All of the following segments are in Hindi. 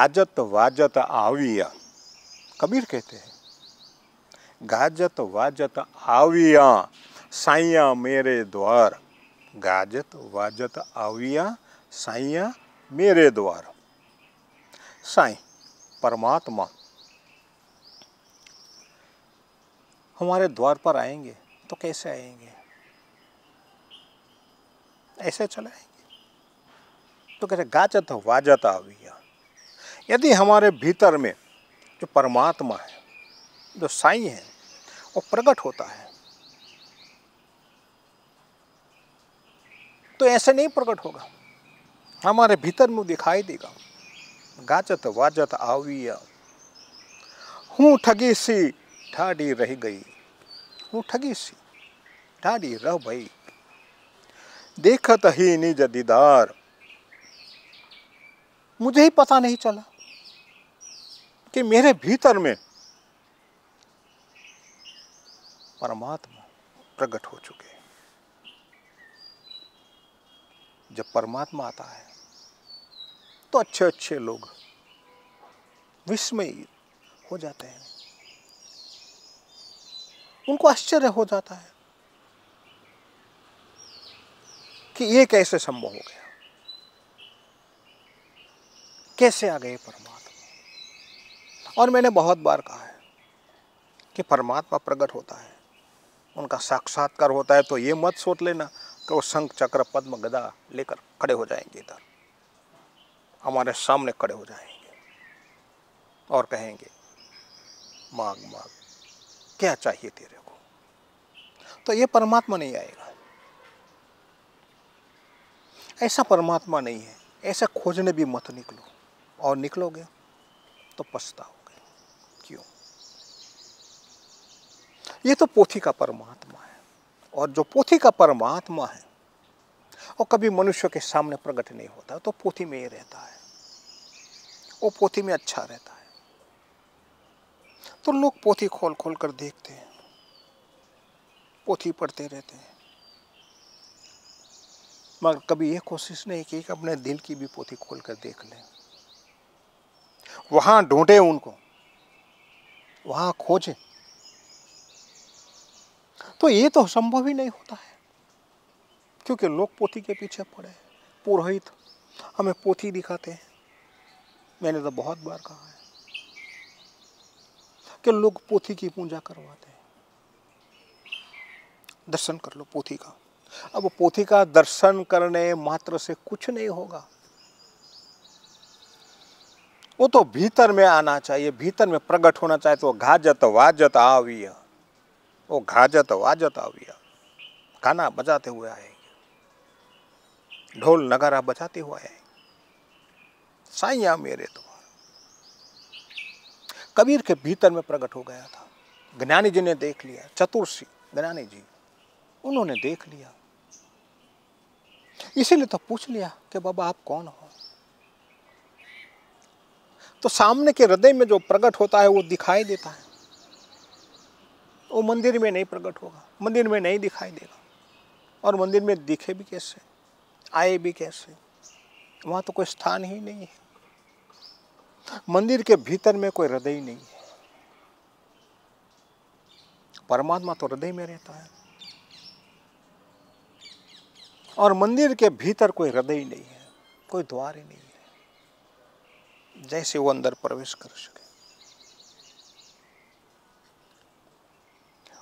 गाजत वाजत आविया, कबीर कहते हैं, गाजत वाजत आविया साइया मेरे द्वार, गाजत वाजत आविया साइया मेरे द्वार। साईं परमात्मा हमारे द्वार पर आएंगे तो कैसे आएंगे? ऐसे चले आएंगे? तो कहते गाजत वाजत आविया। यदि हमारे भीतर में जो परमात्मा है, जो साईं है, वो प्रकट होता है, तो ऐसे नहीं प्रकट होगा, हमारे भीतर में दिखाई देगा। गाजत वाजत आविया, हूँ ठगी सी ठाडी रह गई, हूँ ठगी सी ठाडी रह भई, देखत ही निज दीदार। मुझे ही पता नहीं चला कि मेरे भीतर में परमात्मा प्रकट हो चुके हैं। जब परमात्मा आता है तो अच्छे अच्छे लोग विस्मय हो जाते हैं, उनको आश्चर्य हो जाता है कि ये कैसे संभव हो गया, कैसे आ गए परमात्मा। और मैंने बहुत बार कहा है कि परमात्मा प्रकट होता है, उनका साक्षात्कार होता है, तो ये मत सोच लेना कि वो शंख चक्र पद्म गदा लेकर खड़े हो जाएंगे, इधर हमारे सामने खड़े हो जाएंगे और कहेंगे मांग मांग, क्या चाहिए तेरे को। तो ये परमात्मा नहीं आएगा, ऐसा परमात्मा नहीं है। ऐसा खोजने भी मत निकलो, और निकलोगे तो पछताओगे। क्यों? ये तो पोथी का परमात्मा है, और जो पोथी का परमात्मा है वो कभी मनुष्य के सामने प्रकट नहीं होता, तो पोथी में ही रहता है, वो पोथी में अच्छा रहता है। तो लोग पोथी खोल खोल कर देखते हैं, पोथी पढ़ते रहते हैं, मगर कभी ये कोशिश नहीं की कि अपने दिल की भी पोथी खोल कर देख लें, वहां ढूंढे उनको, वहां खोजें। तो ये तो संभव ही नहीं होता है, क्योंकि लोग पोथी के पीछे पड़े हैं। पुरोहित हमें पोथी दिखाते हैं। मैंने तो बहुत बार कहा है कि लोग पोथी की पूजा करवाते हैं। दर्शन कर लो पोथी का। अब पोथी का दर्शन करने मात्र से कुछ नहीं होगा, वो तो भीतर में आना चाहिए, भीतर में प्रकट होना चाहिए। तो गाजत वाजत आविया, वो गाजत वाजत आविया, गाना बजाते हुए आएंगे, ढोल नगारा बजाते हुए आएंगे, साईया मेरे द्वार। कबीर के भीतर में प्रकट हो गया था। ज्ञानी जी ने देख लिया, चतुर्सी ज्ञानी जी, उन्होंने देख लिया, इसीलिए तो पूछ लिया कि बाबा आप कौन हो। तो सामने के हृदय में जो प्रकट होता है वो दिखाई देता है, वो मंदिर में नहीं प्रकट होगा, मंदिर में नहीं दिखाई देगा। और मंदिर में दिखे भी कैसे, आए भी कैसे, वहां तो कोई स्थान ही नहीं है। मंदिर के भीतर में कोई हृदय ही नहीं है। परमात्मा तो हृदय में रहता है, और मंदिर के भीतर कोई हृदय ही नहीं है, कोई द्वार ही नहीं है जैसे वो अंदर प्रवेश कर सके।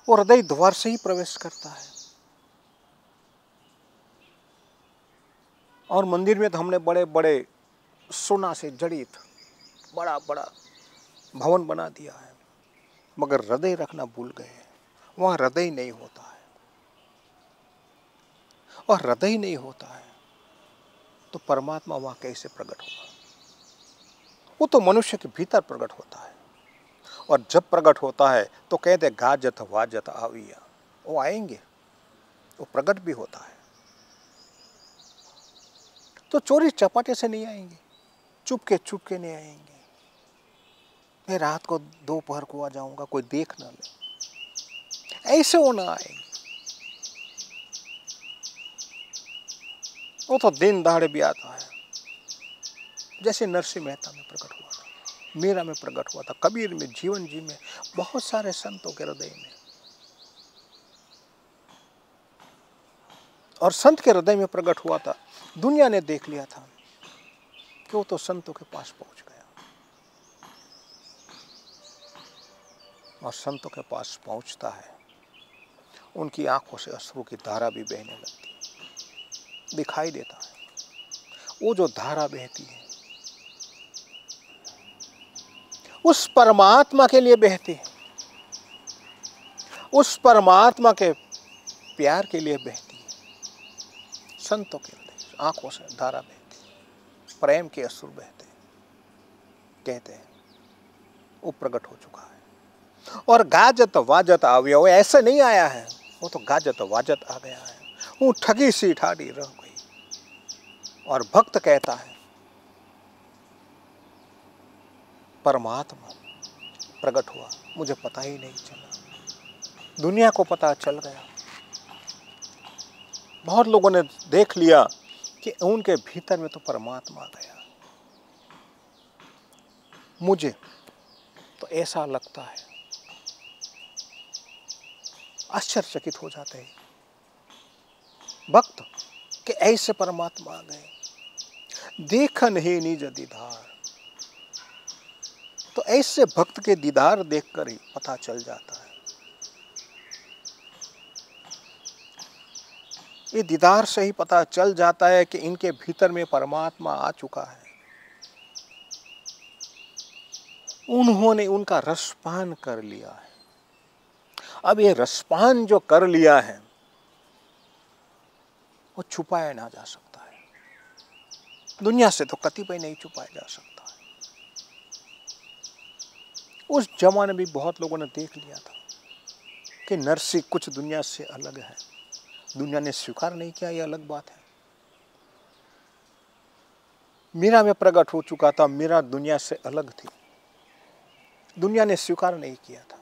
वो हृदय द्वार से ही प्रवेश करता है। और मंदिर में तो हमने बड़े बड़े सोना से जड़ित बड़ा बड़ा भवन बना दिया है, मगर हृदय रखना भूल गए हैं। वहां हृदय नहीं होता है, और हृदय नहीं होता है तो परमात्मा वहां कैसे प्रकट होगा। वो तो मनुष्य के भीतर प्रकट होता है, और जब प्रकट होता है तो कहते गाजत वाजत आविया, वो आएंगे, वो प्रकट भी होता है। तो चोरी चपाटे से नहीं आएंगे, चुपके नहीं आएंगे। मैं रात को दोपहर को आ जाऊंगा, कोई देख ना ले, ऐसे वो ना आएंगे। वो तो दिन दहाड़े भी आता है, जैसे नरसिंह मेहता में प्रकट हुआ। मीरा में प्रकट हुआ था, कबीर में, जीवन जी में, बहुत सारे संतों के हृदय में। और संत के हृदय में प्रकट हुआ था। दुनिया ने देख लिया था कि वो तो संतों के पास पहुंच गया, और संतों के पास पहुंचता है, उनकी आंखों से अश्रु की धारा भी बहने लगती है, दिखाई देता है। वो जो धारा बहती है उस परमात्मा के लिए बहती है, उस परमात्मा के प्यार के लिए बहती है। संतों के हृदय आंखों से धारा बहती, प्रेम के अश्रु बहते, कहते हैं वो प्रकट हो चुका है। और गाजत वाजत आव्या, वो ऐसे नहीं आया है, वो तो गाजत वाजत आ गया है। वो ठगी सी ठाड़ी रह गई। और भक्त कहता है परमात्मा प्रकट हुआ, मुझे पता ही नहीं चला, दुनिया को पता चल गया। बहुत लोगों ने देख लिया कि उनके भीतर में तो परमात्मा आ गया। मुझे तो ऐसा लगता है, आश्चर्यचकित हो जाते हैं भक्त कि ऐसे परमात्मा आ गए। देखन ही निज दीदार, तो ऐसे भक्त के दीदार देखकर ही पता चल जाता है। ये दीदार से ही पता चल जाता है कि इनके भीतर में परमात्मा आ चुका है। उन्होंने उनका रसपान कर लिया है। अब ये रसपान जो कर लिया है वो छुपाया ना जा सकता है, दुनिया से तो कतिपय नहीं छुपाया जा सकता है। उस जमाने में बहुत लोगों ने देख लिया था कि नरसिंह कुछ दुनिया से अलग है। दुनिया ने स्वीकार नहीं किया, ये अलग बात है। मीरा में प्रकट हो चुका था, मीरा दुनिया से अलग थी, दुनिया ने स्वीकार नहीं किया था।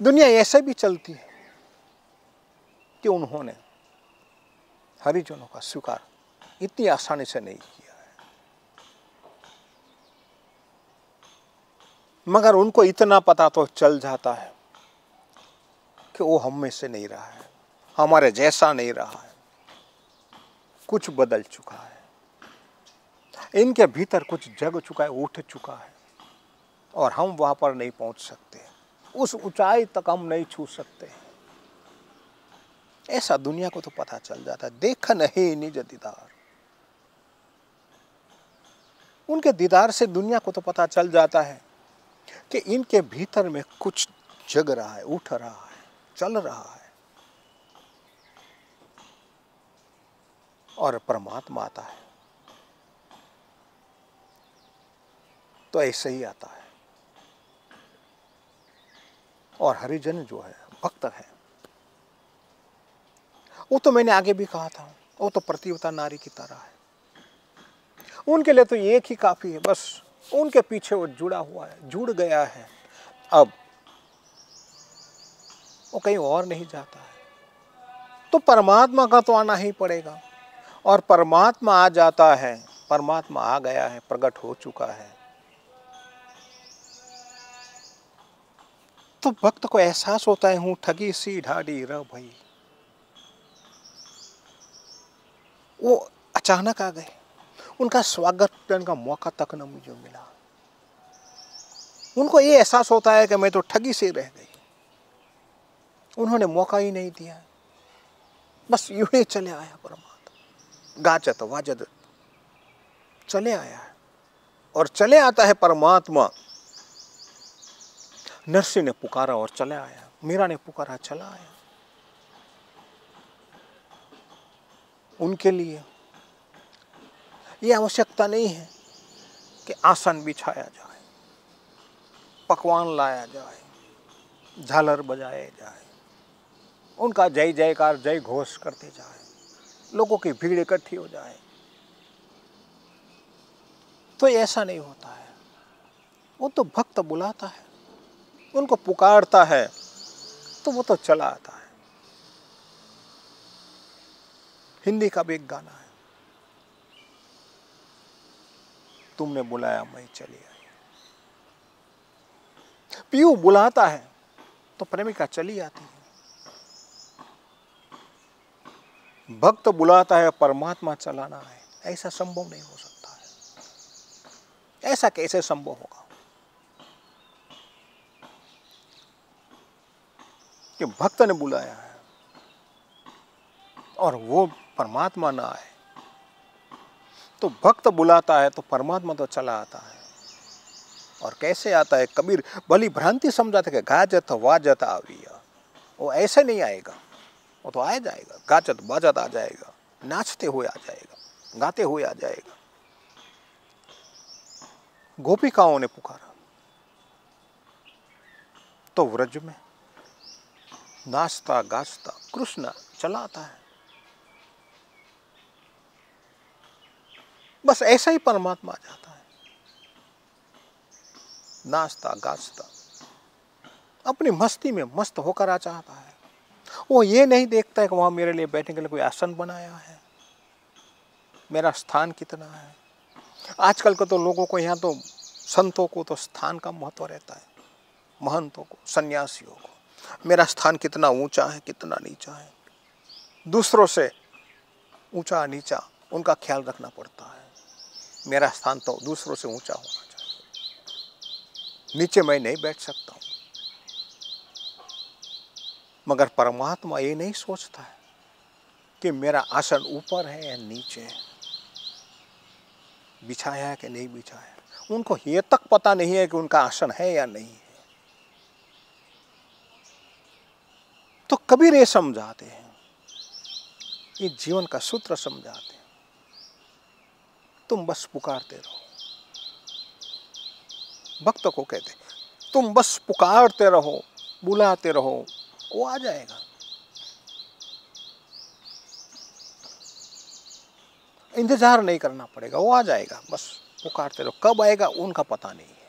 दुनिया ऐसे भी चलती है कि उन्होंने हरिजनों का स्वीकार इतनी आसानी से नहीं किया है, मगर उनको इतना पता तो चल जाता है कि वो हम में से नहीं रहा है, हमारे जैसा नहीं रहा है, कुछ बदल चुका है, इनके भीतर कुछ जग चुका है, उठ चुका है, और हम वहां पर नहीं पहुंच सकते, उस ऊंचाई तक हम नहीं छू सकते। ऐसा दुनिया को तो पता चल जाता है। देख नहीं निज दीदार, उनके दीदार से दुनिया को तो पता चल जाता है कि इनके भीतर में कुछ जग रहा है, उठ रहा है, चल रहा है। और परमात्मा आता है तो ऐसे ही आता है। और हरिजन जो है, भक्त है, वो तो मैंने आगे भी कहा था, वो तो प्रतिवता नारी की तरह है। उनके लिए तो एक ही काफी है, बस उनके पीछे वो जुड़ा हुआ है, जुड़ गया है। अब वो कहीं और नहीं जाता है, तो परमात्मा का तो आना ही पड़ेगा। और परमात्मा आ जाता है, परमात्मा आ गया है, प्रकट हो चुका है, तो भक्त को एहसास होता है हूं ठगी सी ढाडी रह भई। वो अचानक आ गए, उनका स्वागत करने का मौका तक न मुझे मिला। उनको ये एहसास होता है कि मैं तो ठगी से रह गई, उन्होंने मौका ही नहीं दिया, बस यूं ही चले आया परमात्मा, गाजत वाजत चले आया है। और चले आता है परमात्मा। नरसिंह ने पुकारा और चले आया, मीरा ने पुकारा, चला आया। उनके लिए ये आवश्यकता नहीं है कि आसन बिछाया जाए, पकवान लाया जाए, झालर बजाए जाए, उनका जय जयकार जय घोष करते जाए, लोगों की भीड़ इकट्ठी हो जाए, तो ऐसा नहीं होता है। वो तो भक्त बुलाता है, उनको पुकारता है, तो वो तो चला आता है। हिंदी का भी एक गाना है, तुमने बुलाया मैं चली आई। पीयू बुलाता है तो प्रेमिका चली आती है। भक्त बुलाता है, परमात्मा चलाना है, ऐसा संभव नहीं हो सकता है। ऐसा कैसे संभव होगा कि भक्त ने बुलाया है और वो परमात्मा ना आए? तो भक्त बुलाता है तो परमात्मा तो चला आता है। और कैसे आता है? कबीर भली भ्रांति समझाते कि गाजत वाजत आविया, वो ऐसे नहीं आएगा, वो तो आ जाएगा, गाजत बाजत आ जाएगा, नाचते हुए आ जाएगा, गाते हुए आ जाएगा। गोपिकाओं ने पुकारा तो व्रज में नाचता गाजता कृष्ण चला आता है। बस ऐसा ही परमात्मा आ जाता है, नाचता गाजता अपनी मस्ती में मस्त होकर आ जाता है। वो ये नहीं देखता है कि वहां मेरे लिए बैठने के लिए कोई आसन बनाया है, मेरा स्थान कितना है। आजकल के तो लोगों को, यहाँ तो संतों को तो स्थान का महत्व रहता है, महंतों को, सन्यासियों को, मेरा स्थान कितना ऊंचा है, कितना नीचा है। दूसरों से ऊंचा नीचा उनका ख्याल रखना पड़ता है। मेरा स्थान तो दूसरों से ऊंचा होना चाहिए, नीचे मैं नहीं बैठ सकता हूं। मगर परमात्मा ये नहीं सोचता है कि मेरा आसन ऊपर है या नीचे है, बिछाया है कि नहीं बिछाया। उनको ये तक पता नहीं है कि उनका आसन है या नहीं है। तो कबीर ये समझाते हैं, ये जीवन का सूत्र समझाते हैं, तुम बस पुकारते रहो। भक्त को कहते तुम बस पुकारते रहो, बुलाते रहो, वो आ जाएगा। इंतजार नहीं करना पड़ेगा, वो आ जाएगा। बस पुकारते रहो, कब आएगा उनका पता नहीं है,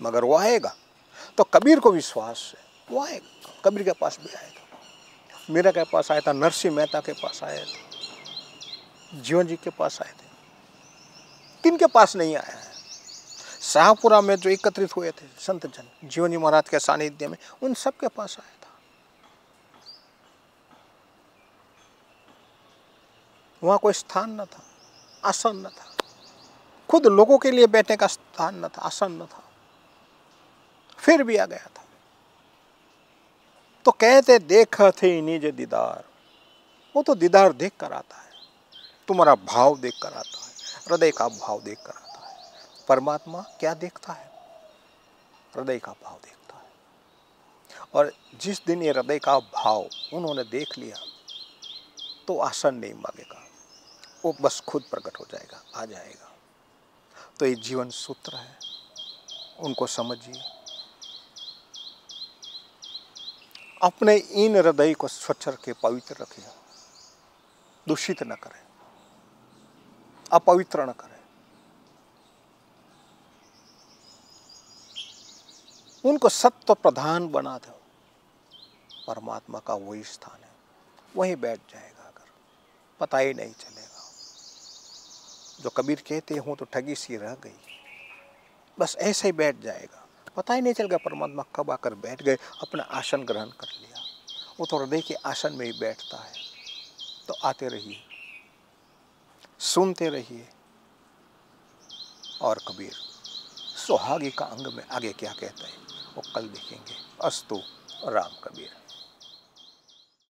मगर वो आएगा। तो कबीर को विश्वास है, वो आएगा। कबीर के पास भी आएगा, मीरा के पास आया था, नरसिंह मेहता के पास आया था, जीवन जी के पास आए थे। किनके पास नहीं आया है? शाहपुरा में जो एकत्रित हुए थे संत जन जीवन जी महाराज के सानिध्य में, उन सब के पास आया था। वहां कोई स्थान न था, आसन न था, खुद लोगों के लिए बैठने का स्थान न था, आसन न था, फिर भी आ गया था। तो कहते देख थे निज दीदार, वो तो दीदार देख कर आता है, तुम्हारा भाव देख कर आता है, हृदय का भाव देख कर आता है। परमात्मा क्या देखता है? हृदय का भाव देखता है। और जिस दिन ये हृदय का भाव उन्होंने देख लिया तो आसन नहीं मांगेगा, वो बस खुद प्रकट हो जाएगा, आ जाएगा। तो ये जीवन सूत्र है, उनको समझिए। अपने इन हृदय को स्वच्छ रखे, पवित्र रखे, दूषित न करें, अपवित्र न करें। उनको सत्व प्रधान बना दो। परमात्मा का वही स्थान है, वहीं बैठ जाएगा। अगर पता ही नहीं चलेगा। जो कबीर कहते हूं तो ठगी सी रह गई, बस ऐसे ही बैठ जाएगा, पता ही नहीं चलेगा परमात्मा कब आकर बैठ गए, अपना आसन ग्रहण कर लिया। वो तो हृदय के आसन में ही बैठता है। तो आते रहिए, सुनते रहिए। और कबीर सुहागी का अंग में आगे क्या कहता है वो कल देखेंगे। अस्तु राम कबीर।